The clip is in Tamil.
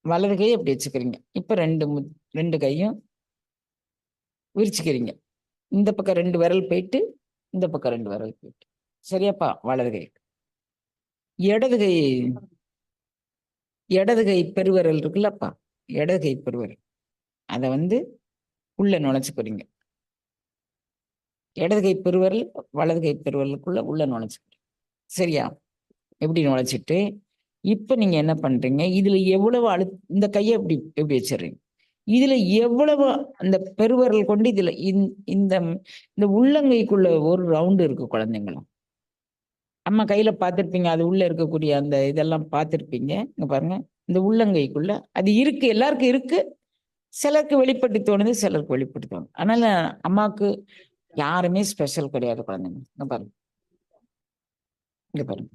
வலது கையை அப்படி வச்சுக்கிறீங்க. இப்ப ரெண்டு கையும் விரிச்சுக்கிறீங்க. இந்த பக்கம் 2 விரல் போயிட்டு, இந்த பக்கம் 2 விரல் போயிட்டு. சரியாப்பா? வலது கை. இடது கை இடது கை பெருவிரல் இருக்குல்லப்பா, இடது கை பெருவிரல். அதை உள்ள நுழைச்சுக்கிறீங்க. இடது கை பெருவிரல் வலது கை பெருவிரலுக்குள்ள உள்ள நுழைச்சுக்கிறீங்க. சரியா? எப்படி நுழைச்சிட்டு, இப்ப நீங்க என்ன பண்றீங்க, இதுல எவ்வளவு இந்த கையை எப்படி எப்படி வச்சிடுறீங்க. இதுல எவ்வளவு அந்த பெருவிரல் கொண்டு இதுல இந்த இந்த உள்ளங்கைக்குள்ள ஒரு ரவுண்டு இருக்கு குழந்தைங்களும். அம்மா கையில பார்த்துருப்பீங்க, அது உள்ள இருக்கக்கூடிய அந்த இதெல்லாம் பார்த்துருப்பீங்க. இங்க பாருங்க, இந்த உள்ளங்கைக்குள்ள அது இருக்கு, எல்லாருக்கும் இருக்கு. சிலருக்கு வெளிப்பட்டு தோணுது, சிலருக்கு வெளிப்பட்டு தோணுது. அதனால அம்மாவுக்கு யாருமே ஸ்பெஷல் கிடையாது குழந்தைங்க. இங்க பாருங்க, இங்க பாருங்க.